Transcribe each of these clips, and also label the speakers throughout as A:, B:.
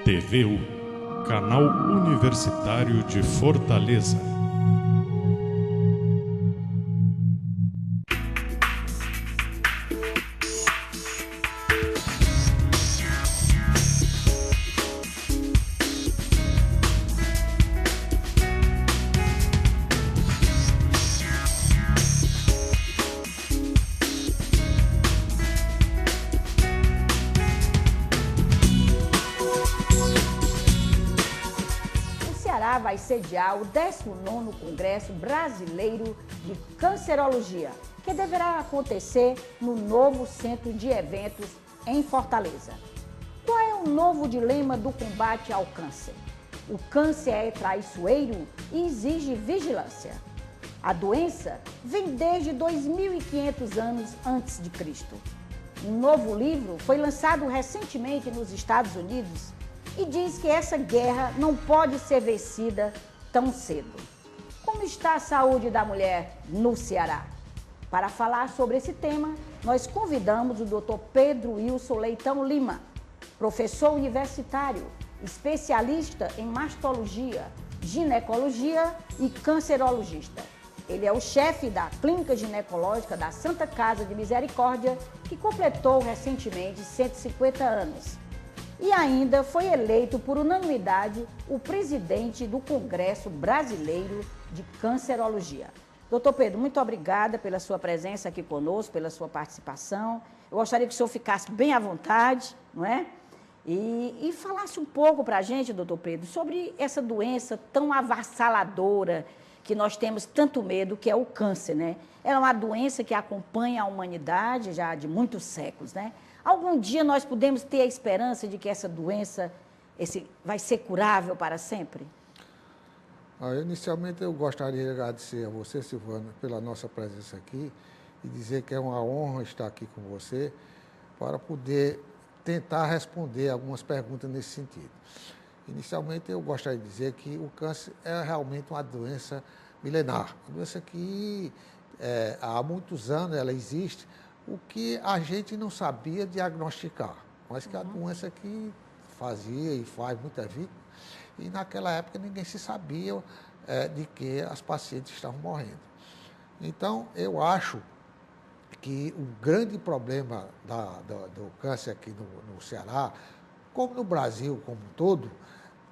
A: TVU, Canal Universitário de Fortaleza.
B: Vai sediar o 19º Congresso Brasileiro de Cancerologia, que deverá acontecer no novo Centro de Eventos em Fortaleza. Qual é o novo dilema do combate ao câncer? O câncer é traiçoeiro e exige vigilância. A doença vem desde 2.500 anos antes de Cristo. Um novo livro foi lançado recentemente nos Estados Unidos e diz que essa guerra não pode ser vencida tão cedo. Como está a saúde da mulher no Ceará? Para falar sobre esse tema, nós convidamos o Dr. Pedro Wilson Leitão Lima, professor universitário, especialista em mastologia, ginecologia e cancerologista. Ele é o chefe da Clínica Ginecológica da Santa Casa de Misericórdia, que completou recentemente 150 anos. E ainda foi eleito por unanimidade o presidente do Congresso Brasileiro de Cancerologia. Doutor Pedro, muito obrigada pela sua presença aqui conosco, pela sua participação. Eu gostaria que o senhor ficasse bem à vontade, não é? E falasse um pouco para a gente, doutor Pedro, sobre essa doença tão avassaladora que nós temos tanto medo, que é o câncer, né? É uma doença que acompanha a humanidade já de muitos séculos, né? Algum dia nós podemos ter a esperança de que essa doença vai ser curável para sempre?
C: Inicialmente, eu gostaria de agradecer a você, Silvana, pela nossa presença aqui e dizer que é uma honra estar aqui com você para poder tentar responder algumas perguntas nesse sentido. Inicialmente, eu gostaria de dizer que o câncer é realmente uma doença milenar, uma doença que há muitos anos ela existe, o que a gente não sabia diagnosticar, mas que a doença que fazia e faz muita vítima, e naquela época ninguém se sabia de que as pacientes estavam morrendo. Então, eu acho que o grande problema do câncer aqui no Ceará, como no Brasil como um todo,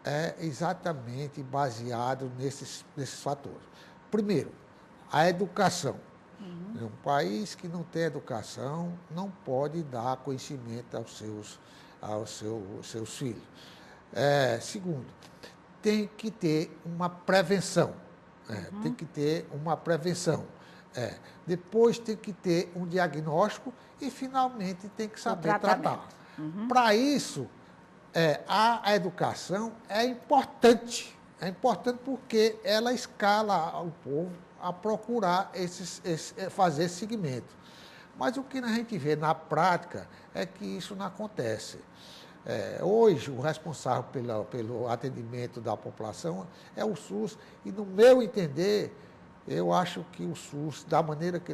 C: é exatamente baseado nesses fatores. Primeiro, a educação. Um país que não tem educação não pode dar conhecimento aos seus filhos. Segundo, tem que ter uma prevenção. Tem que ter uma prevenção. Depois tem que ter um diagnóstico e, finalmente, tem que saber tratar. Para isso, a educação é importante. É importante porque ela escala o povo a procurar fazer esse segmento. Mas o que a gente vê na prática é que isso não acontece. Hoje, o responsável pelo atendimento da população é o SUS, e, no meu entender, eu acho que o SUS, da maneira que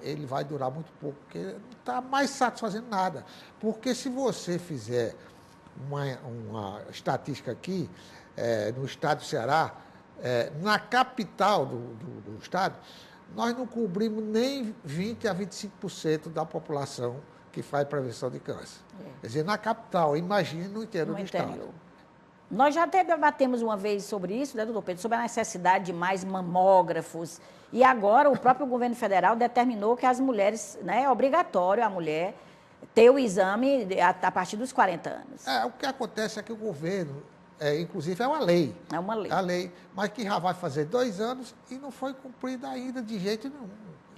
C: ele vai durar muito pouco, porque não está mais satisfazendo nada. Porque se você fizer uma estatística aqui, no estado do Ceará, na capital do estado, nós não cobrimos nem 20% a 25% da população que faz prevenção de câncer. Quer dizer, na capital, imagine no interior do estado.
B: Nós já até debatemos uma vez sobre isso, né, doutor Pedro, sobre a necessidade de mais mamógrafos. E agora o próprio governo federal determinou que as mulheres, né, é obrigatório a mulher ter o exame a partir dos 40 anos.
C: O que acontece é que o governo, inclusive, é uma lei.
B: É uma lei.
C: É a lei, mas que já vai fazer 2 anos e não foi cumprida ainda de jeito nenhum.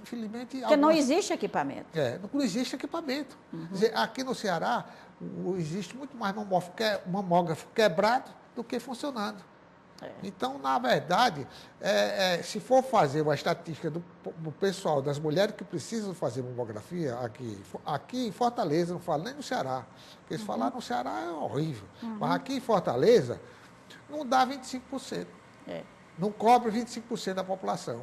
C: Infelizmente...
B: Porque não existe equipamento.
C: Não existe equipamento. Quer dizer, aqui no Ceará, existe muito mais mamógrafo quebrado do que funcionando. Então, na verdade, se for fazer uma estatística do pessoal, das mulheres que precisam fazer mamografia aqui em Fortaleza, não falo nem no Ceará, porque se falar no Ceará é horrível, mas aqui em Fortaleza não dá 25%, não cobre 25% da população.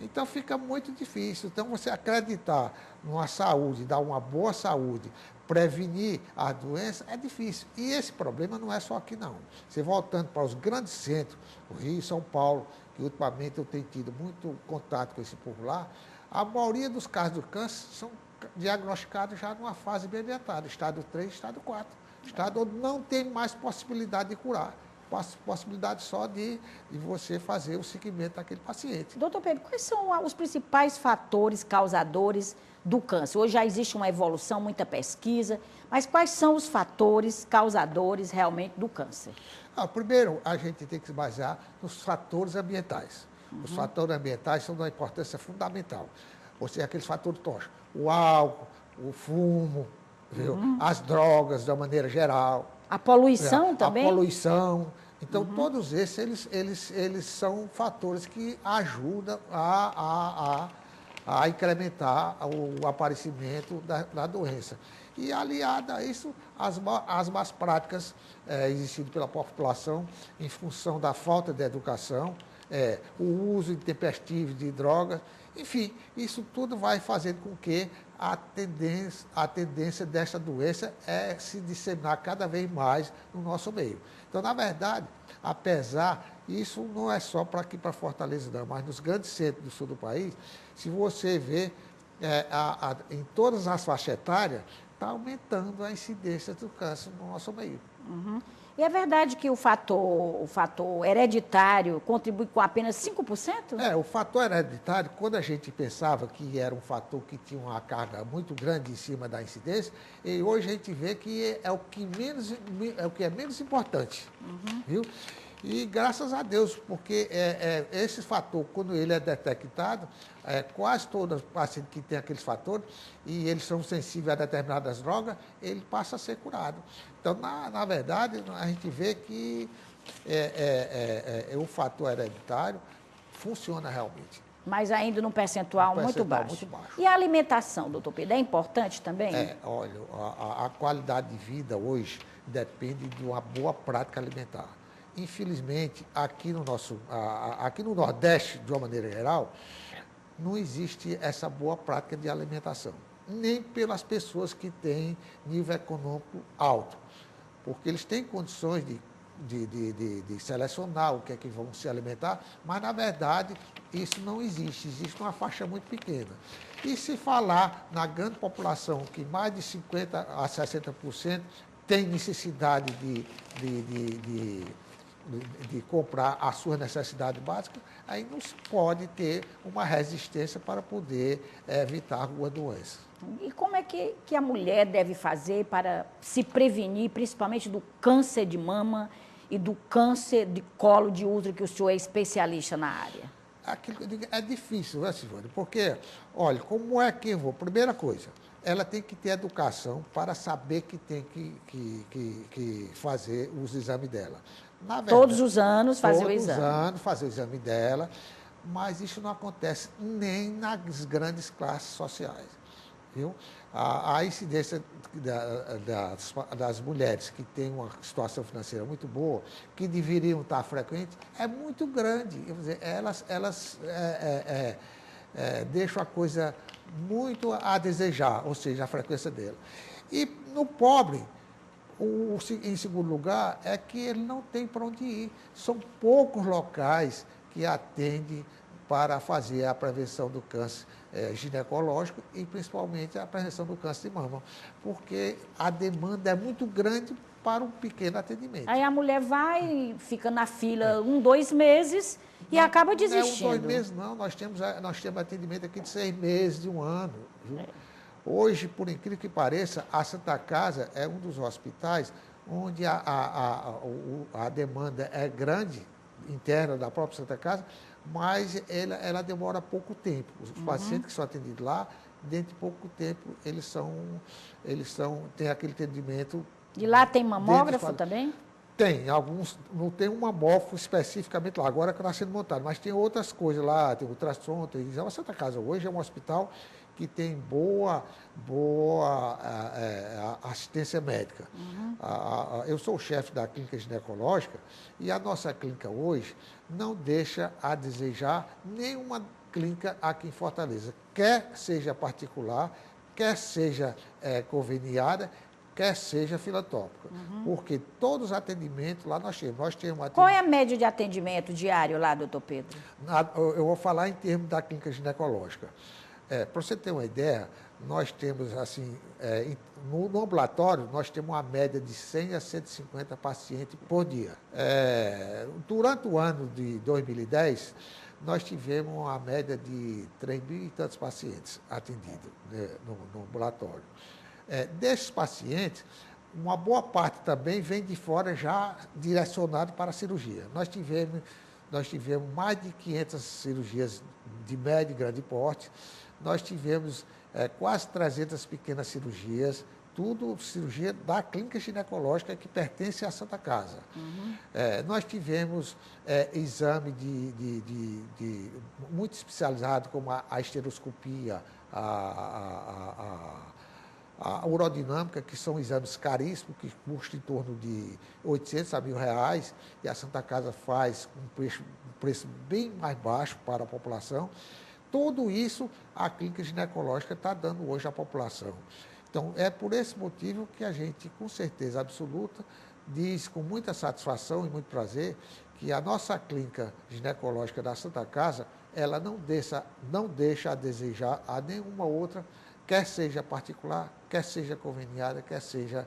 C: Então fica muito difícil. Então você acreditar numa saúde, dar uma boa saúde, prevenir a doença, é difícil. E esse problema não é só aqui não. Você voltando para os grandes centros, o Rio e São Paulo, que ultimamente eu tenho tido muito contato com esse povo lá, a maioria dos casos do câncer são diagnosticados já numa fase bem adiantada, estado 3, estado 4. Estado onde não tem mais possibilidade de curar. Possibilidade só de você fazer o seguimento daquele paciente.
B: Doutor Pedro, quais são os principais fatores causadores do câncer? Hoje já existe uma evolução, muita pesquisa, mas quais são os fatores causadores realmente do câncer?
C: Primeiro, a gente tem que se basear nos fatores ambientais. Os fatores ambientais são de uma importância fundamental. Ou seja, aqueles fatores tóxicos. O álcool, o fumo, viu? As drogas, de uma maneira geral.
B: A poluição também?
C: A poluição. Então, todos esses, eles são fatores que ajudam a incrementar o aparecimento da doença. E, aliado a isso, as más práticas existidas pela população em função da falta de educação, o uso intempestivo de drogas, enfim, isso tudo vai fazendo com que a tendência dessa doença é se disseminar cada vez mais no nosso meio. Então, na verdade, isso não é só para aqui para Fortaleza, não, mas nos grandes centros do sul do país, se você vê em todas as faixas etárias, está aumentando a incidência do câncer no nosso meio.
B: E é verdade que o fator hereditário contribui com apenas 5%?
C: O fator hereditário, quando a gente pensava que era um fator que tinha uma carga muito grande em cima da incidência, e hoje a gente vê que é o que é menos importante, viu? E graças a Deus, porque esse fator, quando ele é detectado, quase todos os pacientes que têm aqueles fatores, e eles são sensíveis a determinadas drogas, ele passa a ser curado. Então, na verdade, a gente vê que o fator hereditário funciona realmente.
B: Mas ainda num percentual muito baixo. E a alimentação, doutor Pedro, é importante também?
C: Olha, a qualidade de vida hoje depende de uma boa prática alimentar. Infelizmente, aqui no Nordeste, de uma maneira geral, não existe essa boa prática de alimentação, nem pelas pessoas que têm nível econômico alto, porque eles têm condições de selecionar o que é que vão se alimentar, mas, na verdade, isso não existe, existe uma faixa muito pequena. E se falar na grande população, que mais de 50% a 60% tem necessidade de comprar a sua necessidade básica, aí não se pode ter uma resistência para poder evitar alguma doença.
B: E como é que a mulher deve fazer para se prevenir, principalmente do câncer de mama e do câncer de colo de útero, que o senhor é especialista na área?
C: É difícil, né, Silvânia? Porque, olha, como é que eu vou? Primeira coisa, ela tem que ter educação para saber que tem que fazer os exames dela. Na verdade,
B: todos os anos fazer o exame.
C: Todos os anos fazer o exame dela, mas isso não acontece nem nas grandes classes sociais. Viu? A incidência das mulheres que têm uma situação financeira muito boa, que deveriam estar frequentes, é muito grande. Quer dizer, elas deixam a coisa muito a desejar, ou seja, a frequência dela. E no pobre, em segundo lugar, é que ele não tem para onde ir. São poucos locais que atendem para fazer a prevenção do câncer ginecológico e principalmente a prevenção do câncer de mama, porque a demanda é muito grande para um pequeno atendimento.
B: Aí a mulher vai, fica na fila 2 meses e acaba desistindo.
C: Não é 2 meses, não. Nós temos atendimento aqui de 6 meses, de 1 ano. Viu? Hoje, por incrível que pareça, a Santa Casa é um dos hospitais onde a demanda é grande, interna da própria Santa Casa, mas ela demora pouco tempo. Os pacientes que são atendidos lá, dentro de pouco tempo, eles têm aquele atendimento.
B: E lá tem mamógrafo também?
C: Tem, alguns, não tem um mamógrafo especificamente lá, agora que está sendo montado, mas tem outras coisas lá, tem ultrassom, a Santa Casa hoje é um hospital que tem boa assistência médica. Eu sou o chefe da clínica ginecológica e a nossa clínica hoje não deixa a desejar nenhuma clínica aqui em Fortaleza, quer seja particular, quer seja conveniada, quer seja filantrópica. Porque todos os atendimentos lá nós temos.
B: Qual é a média de atendimento diário lá, doutor Pedro?
C: Eu vou falar em termos da clínica ginecológica. Para você ter uma ideia, nós temos, assim, no ambulatório, nós temos uma média de 100 a 150 pacientes por dia. Durante o ano de 2010, nós tivemos uma média de 3 mil e tantos pacientes atendidos, né, no ambulatório. Desses pacientes, uma boa parte também vem de fora já direcionado para a cirurgia. Nós tivemos mais de 500 cirurgias de médio e grande porte, nós tivemos quase 300 pequenas cirurgias, tudo cirurgia da clínica ginecológica que pertence à Santa Casa. Nós tivemos exame muito especializado, como a esteroscopia, a urodinâmica, que são exames caríssimos, que custam em torno de 800 a R$1.000, e a Santa Casa faz um preço bem mais baixo para a população. Tudo isso a clínica ginecológica está dando hoje à população. Então, é por esse motivo que a gente, com certeza absoluta, diz com muita satisfação e muito prazer que a nossa clínica ginecológica da Santa Casa, ela não deixa a desejar a nenhuma outra, quer seja particular, quer seja conveniada, quer seja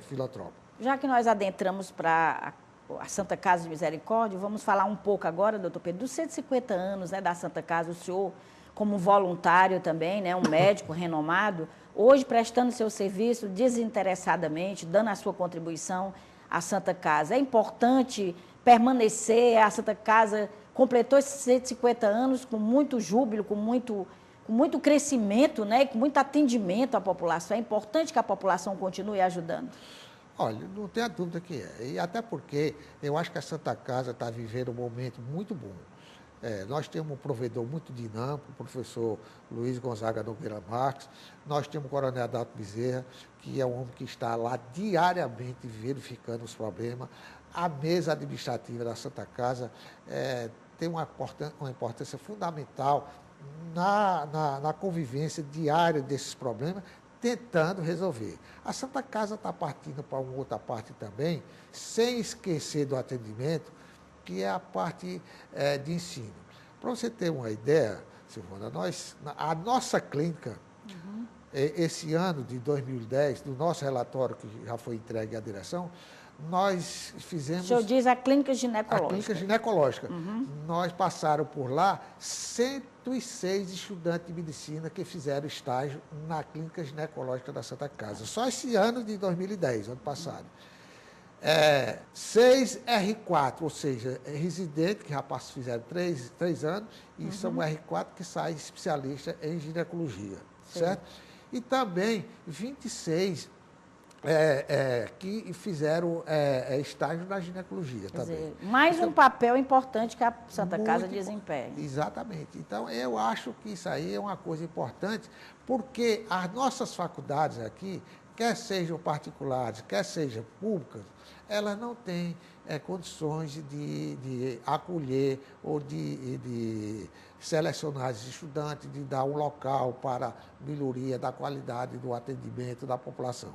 C: filantrópica.
B: Já que nós adentramos para a Santa Casa de Misericórdia, vamos falar um pouco agora, doutor Pedro, dos 150 anos, né, da Santa Casa. O senhor, como voluntário também, né, um médico renomado, hoje prestando seu serviço desinteressadamente, dando a sua contribuição à Santa Casa. É importante permanecer, a Santa Casa completou esses 150 anos com muito júbilo, com muito crescimento, né, e com muito atendimento à população. É importante que a população continue ajudando.
C: Olha, não tenha dúvida que é. E até porque eu acho que a Santa Casa está vivendo um momento muito bom. Nós temos um provedor muito dinâmico, o professor Luiz Gonzaga Nogueira Marques. Nós temos o coronel Adalto Bezerra, que é um homem que está lá diariamente verificando os problemas. A mesa administrativa da Santa Casa tem uma importância fundamental na convivência diária desses problemas, tentando resolver. A Santa Casa está partindo para uma outra parte também, sem esquecer do atendimento, que é a parte de ensino. Para você ter uma ideia, Silvana, a nossa clínica, esse ano de 2010, do nosso relatório que já foi entregue à direção, nós fizemos...
B: O senhor diz a clínica ginecológica.
C: A clínica ginecológica. Nós passaram por lá 106 estudantes de medicina que fizeram estágio na clínica ginecológica da Santa Casa. Só esse ano de 2010, ano passado. 6 R4, ou seja, residentes que já fizeram 3 anos, e são R4 que saem especialistas em ginecologia, certo? E também 26 que fizeram estágio na ginecologia também.
B: Dizer, mais então, um papel importante que a Santa Casa desempenha.
C: Exatamente. Então, eu acho que isso aí é uma coisa importante, porque as nossas faculdades aqui, quer sejam particulares, quer sejam públicas, elas não têm condições de acolher ou de selecionar os estudantes, de dar um local para melhoria da qualidade do atendimento da população.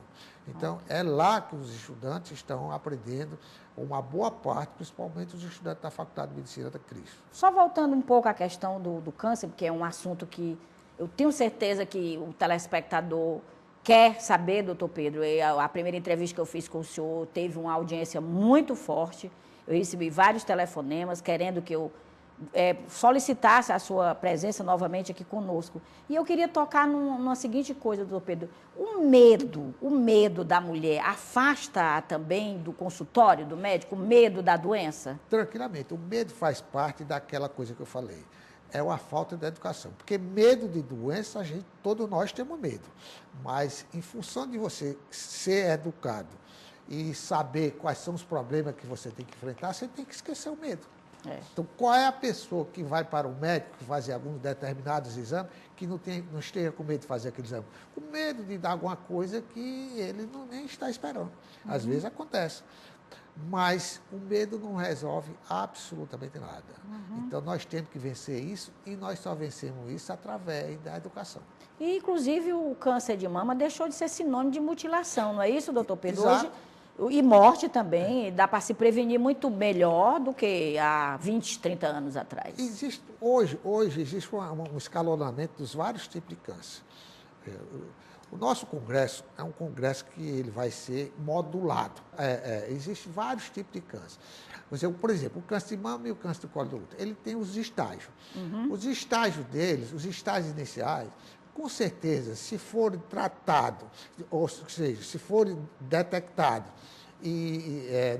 C: Então, é lá que os estudantes estão aprendendo, uma boa parte, principalmente os estudantes da Faculdade de Medicina da Cristo.
B: Só voltando um pouco à questão do câncer, porque é um assunto que eu tenho certeza que o telespectador quer saber, doutor Pedro. A primeira entrevista que eu fiz com o senhor teve uma audiência muito forte. Eu recebi vários telefonemas querendo que eu solicitasse a sua presença novamente aqui conosco. E eu queria tocar numa seguinte coisa, doutor Pedro. O medo da mulher afasta também do consultório do médico, o medo da doença?
C: Tranquilamente. O medo faz parte daquela coisa que eu falei. É uma falta de educação. Porque medo de doença, todos nós temos medo. Mas, em função de você ser educado e saber quais são os problemas que você tem que enfrentar, você tem que esquecer o medo. Então, qual é a pessoa que vai para o médico fazer alguns determinados exames que não esteja com medo de fazer aquele exame? Com medo de dar alguma coisa que ele nem está esperando. Às vezes acontece. Mas o medo não resolve absolutamente nada. Então, nós temos que vencer isso e nós só vencemos isso através da educação.
B: E, inclusive, o câncer de mama deixou de ser sinônimo de mutilação, não é isso, doutor Pedro?
C: Exato.
B: Hoje, e morte também, dá para se prevenir muito melhor do que há 20, 30 anos atrás.
C: Hoje existe um escalonamento dos vários tipos de câncer. O nosso congresso é um congresso que ele vai ser modulado. Existem vários tipos de câncer. Por exemplo, o câncer de mama e o câncer do colo do útero, ele tem os estágios. Os estágios deles, os estágios iniciais, com certeza, se forem tratados, ou seja, se forem detectados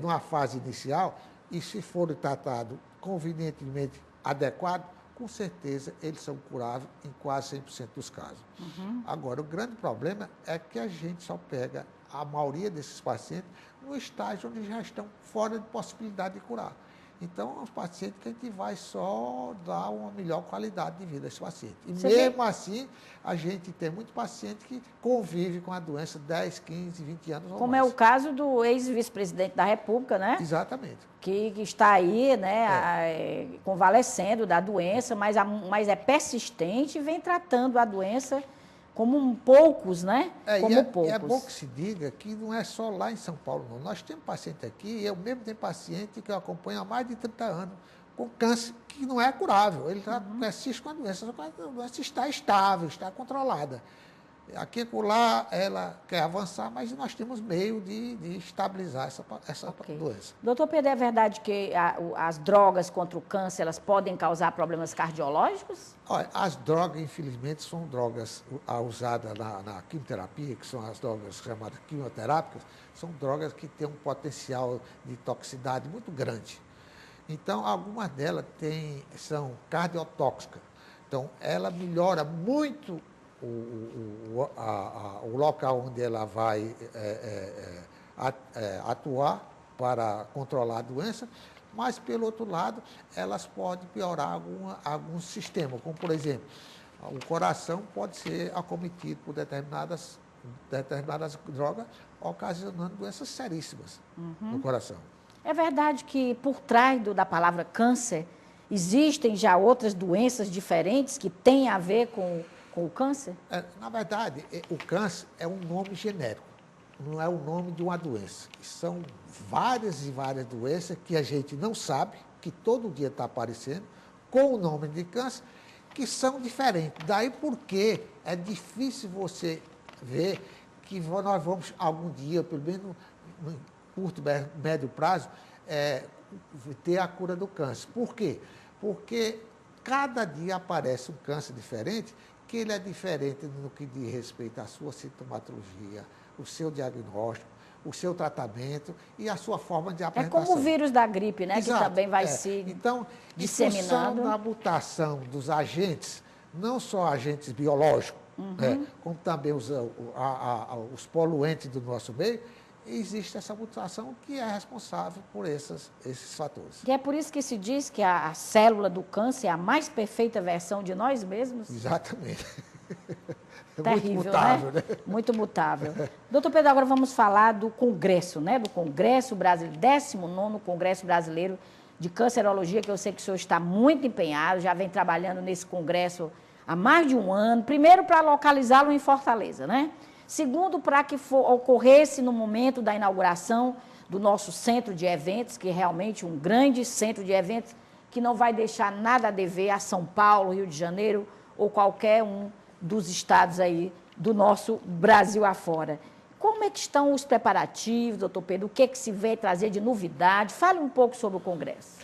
C: numa fase inicial, e se forem tratados convenientemente adequado, com certeza eles são curáveis em quase 100% dos casos. Agora, o grande problema é que a gente só pega a maioria desses pacientes no estágio onde já estão fora de possibilidade de curar. Então, é um paciente que a gente vai só dar uma melhor qualidade de vida a esse paciente. E mesmo assim, a gente tem muito paciente que convive com a doença 10, 15, 20 anos ou
B: Como
C: mais.
B: é o caso do ex-vice-presidente da República, né?
C: Exatamente.
B: Que está aí, né, convalescendo da doença, mas é persistente e vem tratando a doença como poucos, né? Poucos.
C: É bom que se diga que não é só lá em São Paulo, não. Nós temos paciente aqui, eu mesmo tenho paciente que eu acompanho há mais de 30 anos, com câncer que não é curável. Ele persiste com a doença, só que a doença está estável, está controlada. Aqui e lá ela quer avançar, mas nós temos meio de estabilizar essa doença.
B: Doutor Pedro, é verdade que as drogas contra o câncer, elas podem causar problemas cardiológicos?
C: Olha, as drogas, infelizmente, são drogas usadas na quimioterapia, que são as drogas chamadas quimioterápicas, são drogas que têm um potencial de toxicidade muito grande. Então, algumas delas são cardiotóxicas. Então, ela melhora muito o local onde ela vai atuar para controlar a doença, mas, pelo outro lado, elas podem piorar algum sistema, como, por exemplo, o coração pode ser acometido por determinadas drogas, ocasionando doenças seríssimas no coração.
B: É verdade que, por trás da palavra câncer, existem já outras doenças diferentes que têm a ver com o câncer?
C: Na verdade, o câncer é um nome genérico, não é o nome de uma doença. São várias e várias doenças que a gente não sabe, que todo dia está aparecendo, com o nome de câncer, que são diferentes. Daí porque é difícil você ver que nós vamos algum dia, pelo menos no curto, médio prazo, ter a cura do câncer. Por quê? Porque cada dia aparece um câncer diferente, que ele é diferente no que diz respeito à sua sintomatologia, o seu diagnóstico, o seu tratamento e a sua forma de apresentação.
B: É como o vírus da gripe, né?
C: Exato,
B: que também vai se
C: então,
B: disseminando.
C: Em função da mutação dos agentes, não só agentes biológicos, como também os poluentes do nosso meio, existe essa mutação que é responsável por esses fatores.
B: E é por isso que se diz que a célula do câncer é a mais perfeita versão de nós mesmos?
C: Exatamente. É
B: terrível,
C: muito mutável, né?
B: Muito mutável. Doutor Pedro, agora vamos falar do Congresso, né? Do Congresso Brasileiro, 19º Congresso Brasileiro de Cancerologia, que eu sei que o senhor está muito empenhado, já vem trabalhando nesse congresso há mais de um ano. Primeiro, para localizá-lo em Fortaleza, né? Segundo, para que ocorresse no momento da inauguração do nosso centro de eventos, que é realmente um grande centro de eventos, que não vai deixar nada a dever a São Paulo, Rio de Janeiro ou qualquer um dos estados aí do nosso Brasil afora. Como é que estão os preparativos, doutor Pedro? O que é que se vem trazer de novidade? Fale um pouco sobre o Congresso.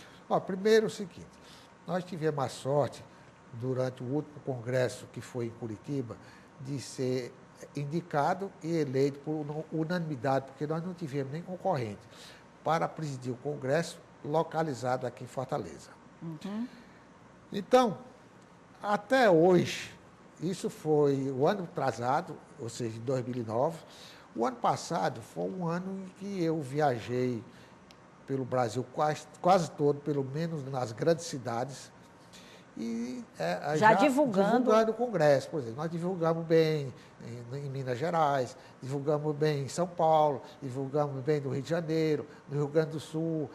C: Primeiro é o seguinte, nós tivemos a sorte, durante o último congresso que foi em Curitiba, de ser indicado e eleito por unanimidade, porque nós não tivemos nem concorrente, para presidir o congresso localizado aqui em Fortaleza. Então, até hoje, isso foi o ano atrasado, ou seja, em 2009. O ano passado foi um ano em que eu viajei pelo Brasil quase todo, pelo menos nas grandes cidades, e
B: já divulgando
C: o Congresso. Por exemplo, nós divulgamos bem em Minas Gerais, divulgamos bem em São Paulo, divulgamos bem no Rio de Janeiro, no Rio Grande do Sul,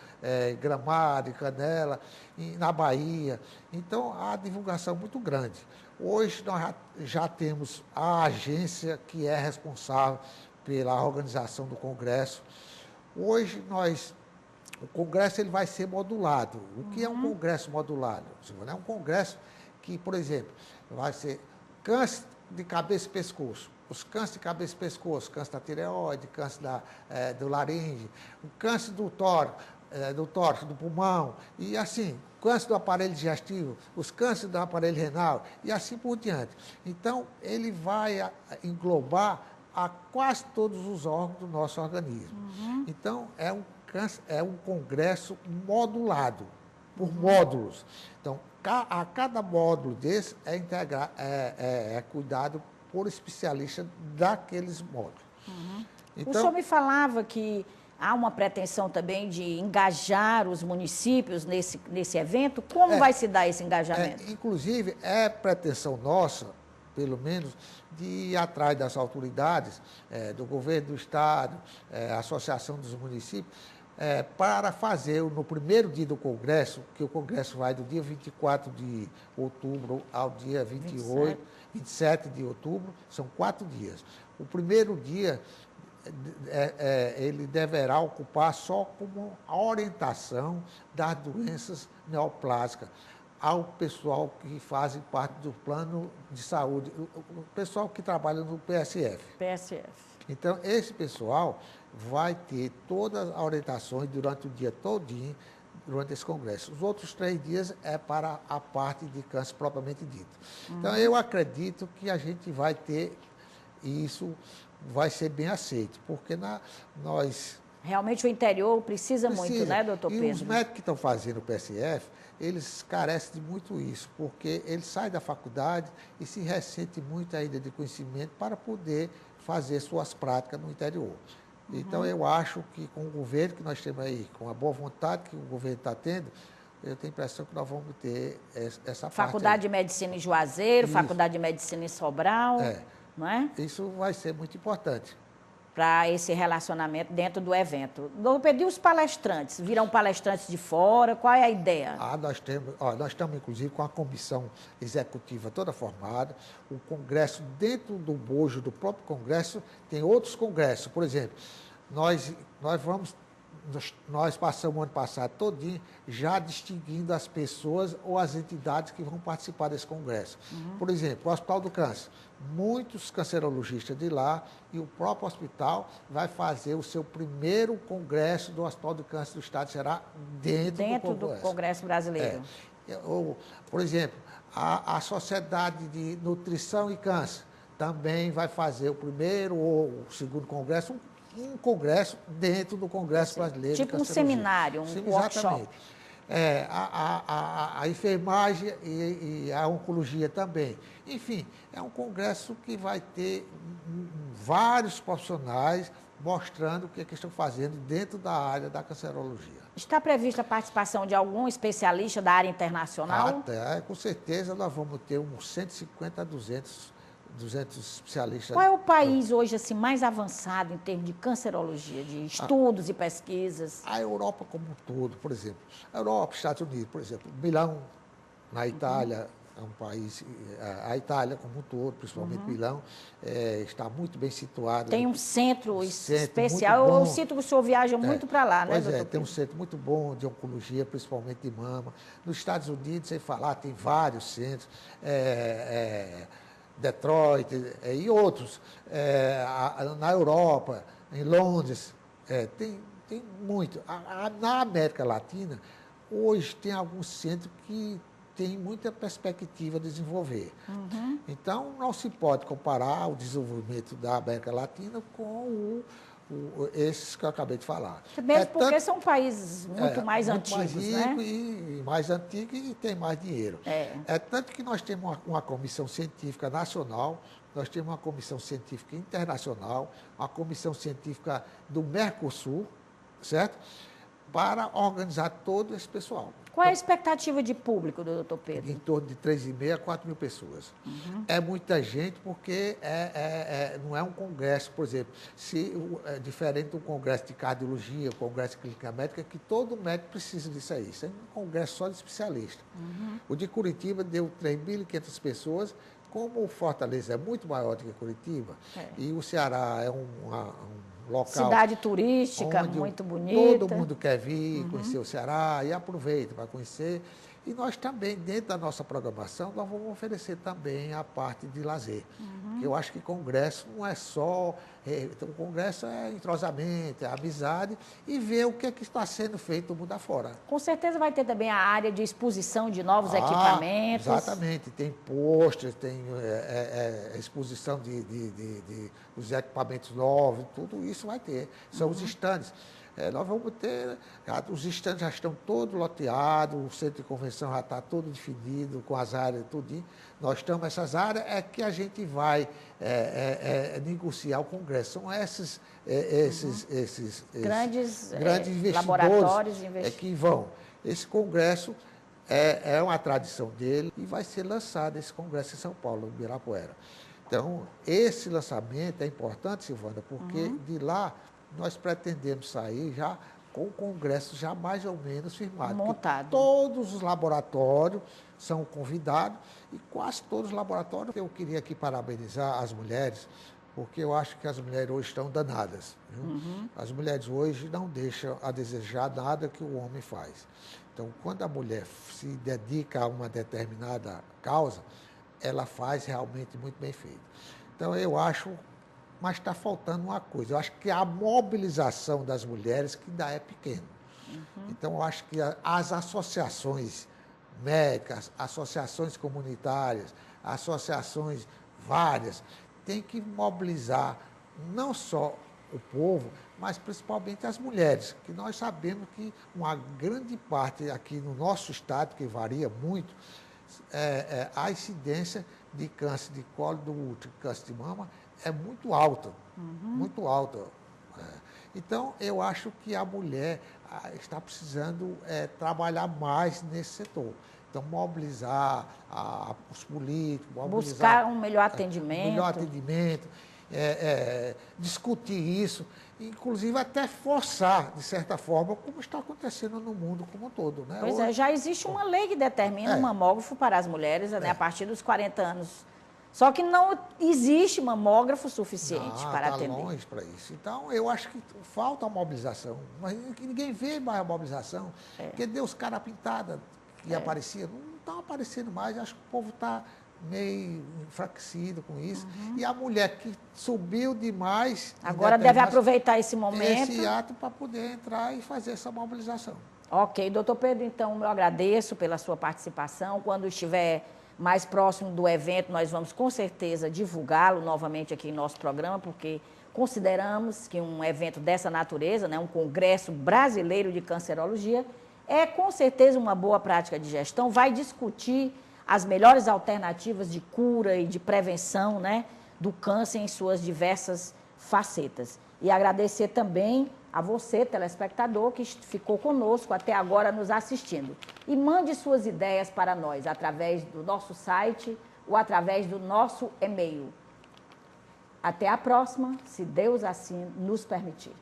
C: Gramado, Canela, na Bahia. Então, há divulgação muito grande. Hoje, nós já temos a agência que é responsável pela organização do Congresso. Hoje, o Congresso ele vai ser modulado. O que é um Congresso modulado? É um Congresso que, por exemplo, vai ser câncer de cabeça e pescoço. Os cânceres de cabeça e pescoço, câncer da tireoide, câncer do laringe, o câncer do tórax, do pulmão, e assim, câncer do aparelho digestivo, os cânceres do aparelho renal, e assim por diante. Então, ele vai englobar a quase todos os órgãos do nosso organismo. Então, é um congresso modulado, por módulos. Então, a cada módulo desse é cuidado por especialista daqueles módulos. Então,
B: o senhor me falava que há uma pretensão também de engajar os municípios nesse evento. Como vai se dar esse engajamento?
C: Inclusive, é pretensão nossa, pelo menos, de ir atrás das autoridades, do governo do Estado, Associação dos Municípios, para fazer, no primeiro dia do Congresso, que o Congresso vai do dia 24 de outubro ao dia 27 de outubro, são 4 dias. O primeiro dia, ele deverá ocupar só como a orientação das doenças neoplásicas ao pessoal que fazem parte do plano de saúde, o pessoal que trabalha no PSF. Então, esse pessoal vai ter todas as orientações durante o dia todinho, durante esse congresso. Os outros 3 dias é para a parte de câncer propriamente dito. Então, eu acredito que a gente vai ter isso, vai ser bem aceito, porque nós...
B: Realmente o interior precisa muito, né, doutor Pedro?
C: E os médicos que estão fazendo o PSF, eles carecem de muito isso, porque eles saem da faculdade e se ressentem muito ainda de conhecimento para poder fazer suas práticas no interior. Então, eu acho que com o governo que nós temos aí, com a boa vontade que o governo está tendo, eu tenho a impressão que nós vamos ter essa parte.
B: Faculdade de Medicina em Juazeiro, isso. Faculdade de Medicina em Sobral, não é?
C: Isso vai ser muito importante.
B: Para esse relacionamento dentro do evento. Doutor Pedro, e os palestrantes? Virão palestrantes de fora? Qual é a ideia?
C: Nós estamos, inclusive, com a comissão executiva toda formada. O Congresso, dentro do bojo do próprio Congresso, tem outros congressos. Por exemplo, nós passamos o ano passado todinho já distinguindo as pessoas ou as entidades que vão participar desse congresso. Por exemplo, o Hospital do Câncer. Muitos cancerologistas de lá e o próprio hospital vai fazer o seu primeiro congresso do Hospital do Câncer do Estado, será dentro do
B: Congresso Brasileiro.
C: Por exemplo, a Sociedade de Nutrição e Câncer também vai fazer o primeiro ou o segundo congresso, um congresso dentro do Congresso Brasileiro.
B: Tipo um seminário, workshop.
C: A enfermagem e a oncologia também. Enfim, é um congresso que vai ter vários profissionais mostrando o que estão fazendo dentro da área da cancerologia.
B: Está prevista a participação de algum especialista da área internacional?
C: Com certeza nós vamos ter uns 150 a 200 especialistas.
B: Qual é o país hoje assim, mais avançado em termos de cancerologia, de estudos e pesquisas?
C: A Europa como um todo, por exemplo. A Europa, Estados Unidos, por exemplo. Milão, na Itália, é um país... A Itália como um todo, principalmente Milão, está muito bem situada.
B: Tem um centro especial. Eu sinto que o senhor viaja muito para lá, né, doutor?
C: Tem um centro muito bom de oncologia, principalmente de mama. Nos Estados Unidos, sem falar, tem vários centros. Detroit e outros, na Europa, em Londres, tem muito. Na América Latina, hoje tem alguns centros que têm muita perspectiva de desenvolver. Então, não se pode comparar o desenvolvimento da América Latina com esses que eu acabei de falar.
B: Mesmo porque são países muito mais antigos,
C: mais
B: né?
C: E mais antigos e tem mais dinheiro. É tanto que nós temos uma comissão científica nacional, nós temos uma comissão científica internacional, uma comissão científica do Mercosul, certo? para organizar todo esse pessoal.
B: Qual é a expectativa de público do doutor Pedro?
C: Em torno de 3.500 a 4.000 pessoas. É muita gente porque não é um congresso, por exemplo, é diferente do congresso de cardiologia, o congresso de clínica médica, que todo médico precisa disso aí. Isso é um congresso só de especialista. O de Curitiba deu 3.500 pessoas. Como o Fortaleza é muito maior do que Curitiba, e o Ceará é um local...
B: Cidade turística, muito bonita.
C: Todo mundo quer vir conhecer o Ceará e aproveita para conhecer. E nós também, dentro da nossa programação, nós vamos oferecer também a parte de lazer. Eu acho que congresso não é só... o congresso é entrosamento, é amizade e ver o que é que está sendo feito no mundo afora.
B: Com certeza vai ter também a área de exposição de novos equipamentos.
C: Exatamente. Tem pôsteres, tem exposição dos equipamentos novos, tudo isso vai ter. São os estandes. Nós vamos ter, os estandes já estão todos loteados, o centro de convenção já está todo definido, com as áreas, tudinho. Nós estamos, essas áreas é que a gente vai negociar o congresso. São esses grandes investidores
B: laboratórios
C: que vão. Esse congresso é uma tradição dele e vai ser lançado esse congresso em São Paulo, no Ibirapuera. Então, esse lançamento é importante, Silvana, porque de lá nós pretendemos sair já com o congresso já mais ou menos firmado.
B: Montado.
C: Todos os laboratórios são convidados e quase todos os laboratórios. Eu queria aqui parabenizar as mulheres, porque eu acho que as mulheres hoje estão danadas. As mulheres hoje não deixam a desejar nada que o homem faz. Então, quando a mulher se dedica a uma determinada causa, ela faz realmente muito bem feito. Então, eu acho... Mas está faltando uma coisa. Eu acho que a mobilização das mulheres que ainda é pequena. Então, eu acho que as associações médicas, associações comunitárias, associações várias, têm que mobilizar não só o povo, mas principalmente as mulheres, que nós sabemos que uma grande parte aqui no nosso estado, que varia muito, a incidência de câncer de colo do útero, câncer de mama, é muito alta, muito alta. Então, eu acho que a mulher está precisando trabalhar mais nesse setor. Então, mobilizar os políticos,
B: buscar um melhor atendimento.
C: Discutir isso, inclusive até forçar, de certa forma, como está acontecendo no mundo como um todo. Né?
B: Pois é, já existe uma lei que determina o mamógrafo para as mulheres a partir dos 40 anos. Só que não existe mamógrafo suficiente para atender.
C: Está longe para isso. Então, eu acho que falta a mobilização. Mas ninguém vê mais a mobilização. Porque deu os caras pintadas que apareciam, não estão aparecendo mais. Acho que o povo está meio enfraquecido com isso. E a mulher que subiu demais...
B: Agora deve aproveitar esse momento.
C: Esse ato para poder entrar e fazer essa mobilização.
B: Ok, doutor Pedro, então eu agradeço pela sua participação. Quando estiver mais próximo do evento, nós vamos com certeza divulgá-lo novamente aqui em nosso programa, porque consideramos que um evento dessa natureza, né, um Congresso Brasileiro de Cancerologia, é com certeza uma boa prática de gestão, vai discutir as melhores alternativas de cura e de prevenção, né, do câncer em suas diversas facetas. E agradecer também a você, telespectador, que ficou conosco até agora nos assistindo. E mande suas ideias para nós através do nosso site ou através do nosso e-mail. Até a próxima, se Deus assim nos permitir.